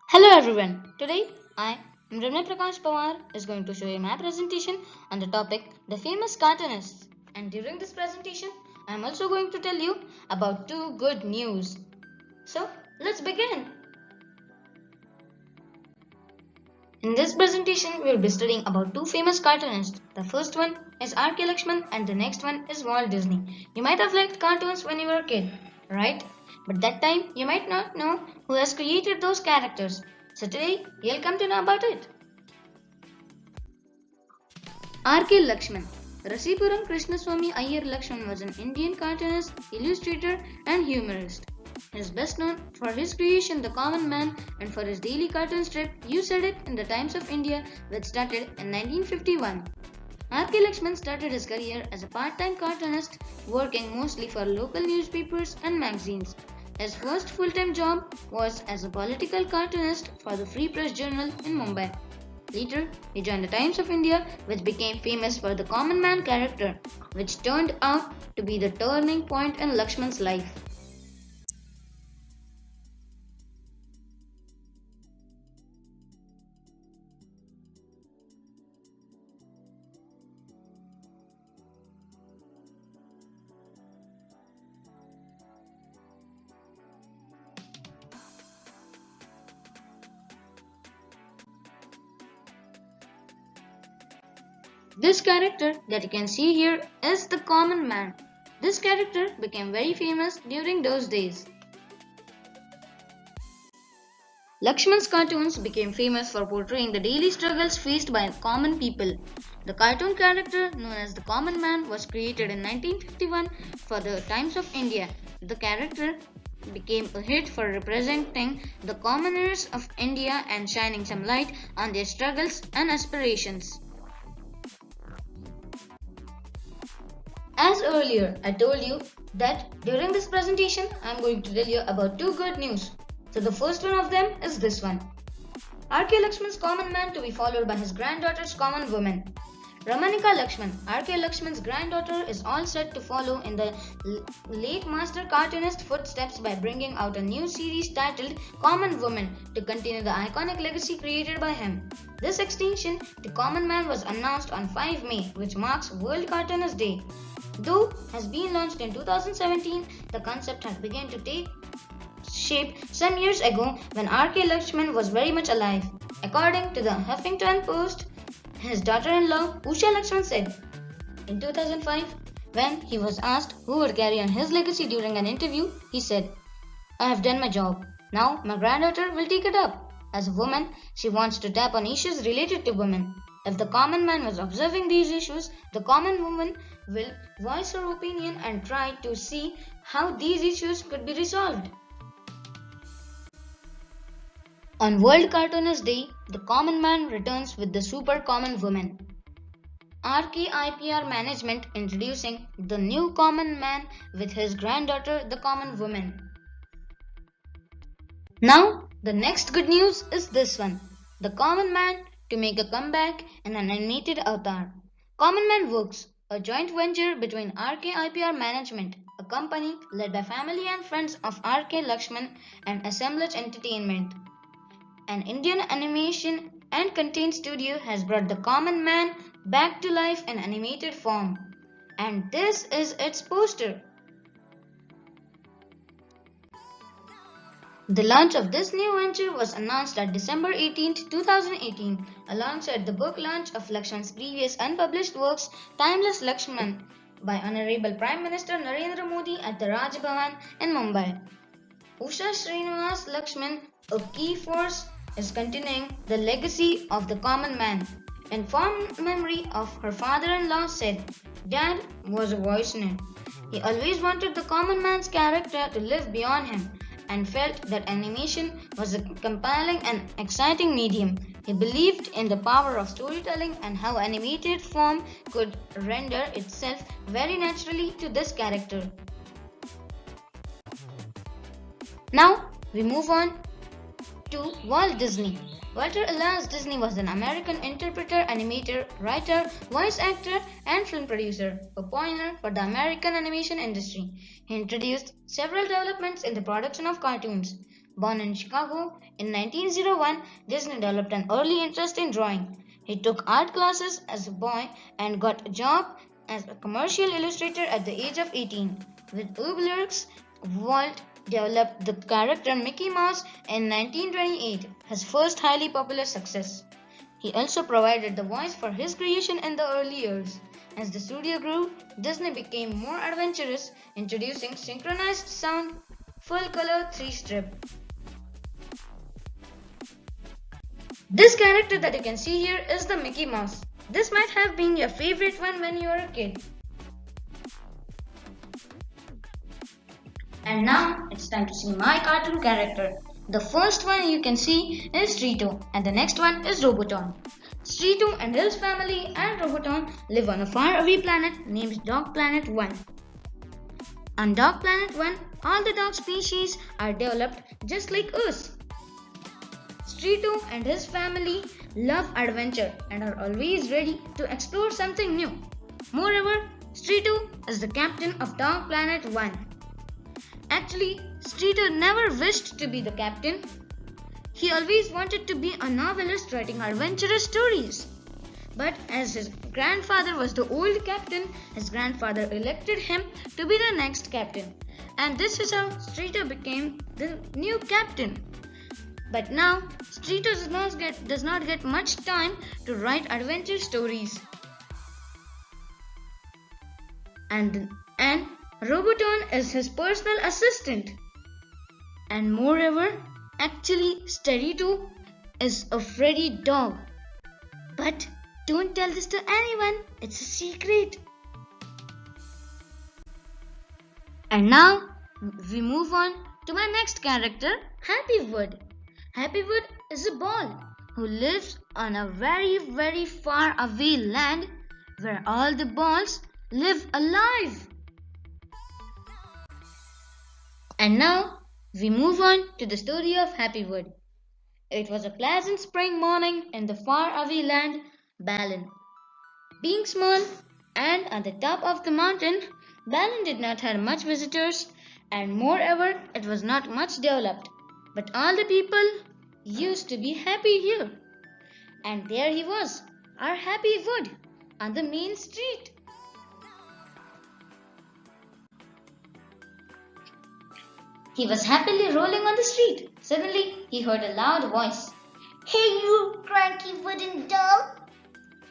Hello everyone. Today I am Ramya Prakash Pawar is going to show you my presentation on the topic the famous cartoonists. And during this presentation I am also going to tell you about two good news. So let's begin. In this presentation we will be studying about two famous cartoonists. The first one is R.K. Lakshman and the next one is Walt Disney. You might have liked cartoons when you were a kid, right? But that time you might not know who has created those characters. So today you'll come to know about it. R.K. Lakshman. Rasipuram Krishnaswamy Iyer Lakshman was an Indian cartoonist, illustrator, and humorist. He is best known for his creation The Common Man and for his daily cartoon strip You Said It in the Times of India, which started in 1951. R.K. Lakshman started his career as a part-time cartoonist, working mostly for local newspapers and magazines. His first full-time job was as a political cartoonist for the Free Press Journal in Mumbai. Later, he joined the Times of India, which became famous for the Common Man character, which turned out to be the turning point in Lakshman's life. This character that you can see here is the Common Man. This character became very famous during those days. Lakshman's cartoons became famous for portraying the daily struggles faced by common people. The cartoon character known as the Common Man was created in 1951 for the Times of India. The character became a hit for representing the commoners of India and shining some light on their struggles and aspirations. As earlier, I told you that during this presentation, I am going to tell you about two good news. So the first one of them is this one. R.K. Lakshman's Common Man to be followed by his granddaughter's Common Woman. Ramanika Lakshman, R.K. Lakshman's granddaughter, is all set to follow in the late master cartoonist footsteps by bringing out a new series titled Common Woman to continue the iconic legacy created by him. This extension to Common Man was announced on 5 May, which marks World Cartoonist Day. Though has been launched in 2017, the concept had begun to take shape some years ago when R.K. Lakshman was very much alive. According to the Huffington Post, his daughter-in-law Usha Lakshman said in 2005, when he was asked who would carry on his legacy during an interview, he said, "I have done my job. Now my granddaughter will take it up. As a woman, she wants to tap on issues related to women. If the Common Man was observing these issues, the Common Woman will voice her opinion and try to see how these issues could be resolved." On World Cartoonist Day, the Common Man returns with the Super Common Woman. RKIPR management introducing the new Common Man with his granddaughter, the Common Woman. Now, the next good news is this one. The Common Man to make a comeback in an animated avatar. Common Man Works, a joint venture between RKIPR Management, a company led by family and friends of RK Lakshman, and Assemblage Entertainment. An Indian animation and content studio has brought the Common Man back to life in animated form. And this is its poster. The launch of this new venture was announced at December 18, 2018, alongside the book launch of Lakshman's previous unpublished works, Timeless Lakshman, by Honorable Prime Minister Narendra Modi at the Raj Bhavan in Mumbai. Usha Srinivas Lakshman, a key force, is continuing the legacy of the Common Man. In fond memory of her father-in-law said, "Dad was a visionary. He always wanted the Common Man's character to live beyond him and felt that animation was a compelling and exciting medium. He believed in the power of storytelling and how animated form could render itself very naturally to this character." Now we move on to Walt Disney. Walter Elias Disney was an American interpreter, animator, writer, voice actor, and film producer, a pioneer for the American animation industry. He introduced several developments in the production of cartoons. Born in Chicago in 1901, Disney developed an early interest in drawing. He took art classes as a boy and got a job as a commercial illustrator at the age of 18. With Ubler's Walt developed the character Mickey Mouse in 1928, his first highly popular success. He also provided the voice for his creation in the early years. As the studio grew, Disney became more adventurous, introducing synchronized sound, full color 3 strip. This character that you can see here is the Mickey Mouse. This might have been your favorite one when you were a kid. And now it's time to see my cartoon character. The first one you can see is Streeto and the next one is Roboton. Streeto and his family and Roboton live on a faraway planet named Dog Planet 1. On Dog Planet 1, all the dog species are developed just like us. Streeto and his family love adventure and are always ready to explore something new. Moreover, Streeto is the captain of Dog Planet 1. Actually, Streeto never wished to be the captain. He always wanted to be a novelist writing adventurous stories. But as his grandfather was the old captain, his grandfather elected him to be the next captain. And this is how Streeto became the new captain. But now, Streeto does not get much time to write adventure stories. And Roboton is his personal assistant. And moreover, actually, Streeto is a Freddy dog. But don't tell this to anyone, it's a secret. And now, we move on to my next character, Happywood. Happywood is a ball who lives on a very, very far away land where all the balls live alive. And now, we move on to the story of Happywood. It was a pleasant spring morning in the faraway land, Balin. Being small and at the top of the mountain, Balin did not have much visitors, and moreover, it was not much developed. But all the people used to be happy here. And there he was, our Happywood, on the main street. He was happily rolling on the street. Suddenly, he heard a loud voice. Hey you, cranky wooden dog!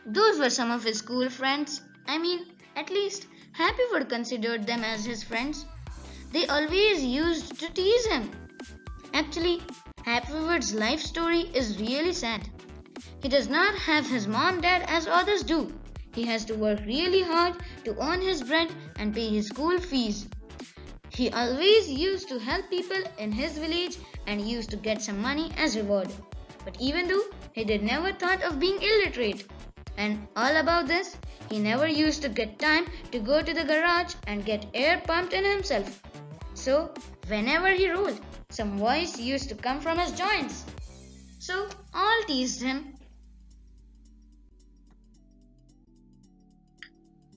Those were some of his school friends. At least Happywood considered them as his friends. They always used to tease him. Actually, Happywood's life story is really sad. He does not have his mom-dad as others do. He has to work really hard to earn his bread and pay his school fees. He always used to help people in his village and used to get some money as reward. But even though he did never thought of being illiterate, and all about this, he never used to get time to go to the garage and get air pumped in himself. So, whenever he rolled, some voice used to come from his joints. So, all teased him.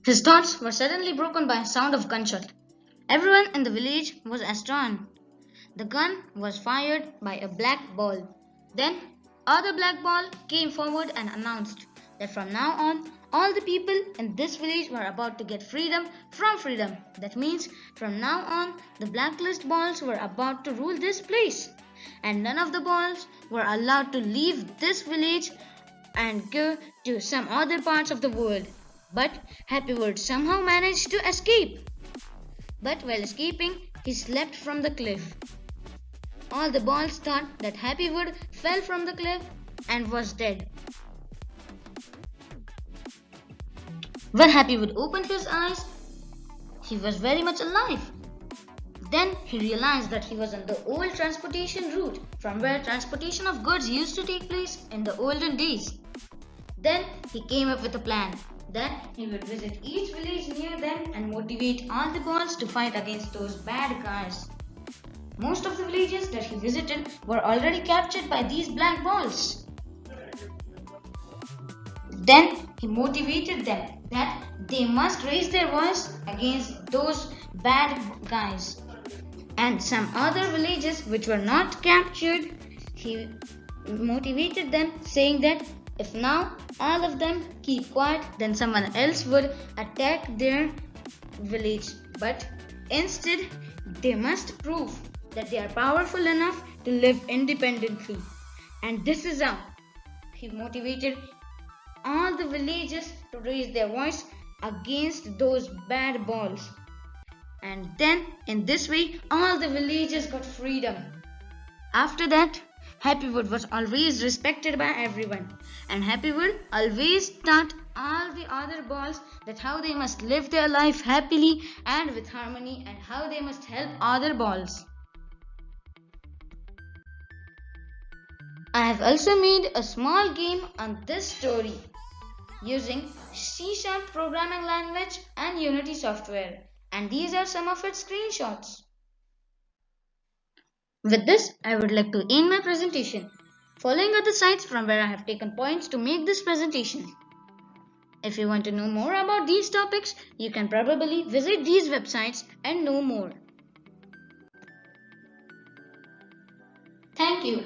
His thoughts were suddenly broken by a sound of gunshot. Everyone in the village was astonished. The gun was fired by a black ball. Then, other black ball came forward and announced that from now on, all the people in this village were about to get freedom from freedom. That means, from now on, the blacklist balls were about to rule this place. And none of the balls were allowed to leave this village and go to some other parts of the world. But Happywood somehow managed to escape. But while escaping, he slept from the cliff. All the balls thought that Happywood fell from the cliff and was dead. When Happywood opened his eyes, he was very much alive. Then he realized that he was on the old transportation route from where transportation of goods used to take place in the olden days. Then he came up with a plan that he would visit each village near them and motivate all the balls to fight against those bad guys. Most of the villages that he visited were already captured by these black balls. Then he motivated them that they must raise their voice against those bad guys. and some other villages which were not captured, he motivated them, saying that if now all of them keep quiet, then someone else would attack their village. But instead, they must prove that they are powerful enough to live independently. And this is how he motivated all the villagers to raise their voice against those bad balls. And then, in this way, all the villagers got freedom. After that, Happywood was always respected by everyone, and Happywood always taught all the other balls that how they must live their life happily and with harmony, and how they must help other balls. I have also made a small game on this story using C# programming language and Unity software, and these are some of its screenshots. With this, I would like to end my presentation. Following are the sites from where I have taken points to make this presentation. If you want to know more about these topics, you can probably visit these websites and know more. Thank you.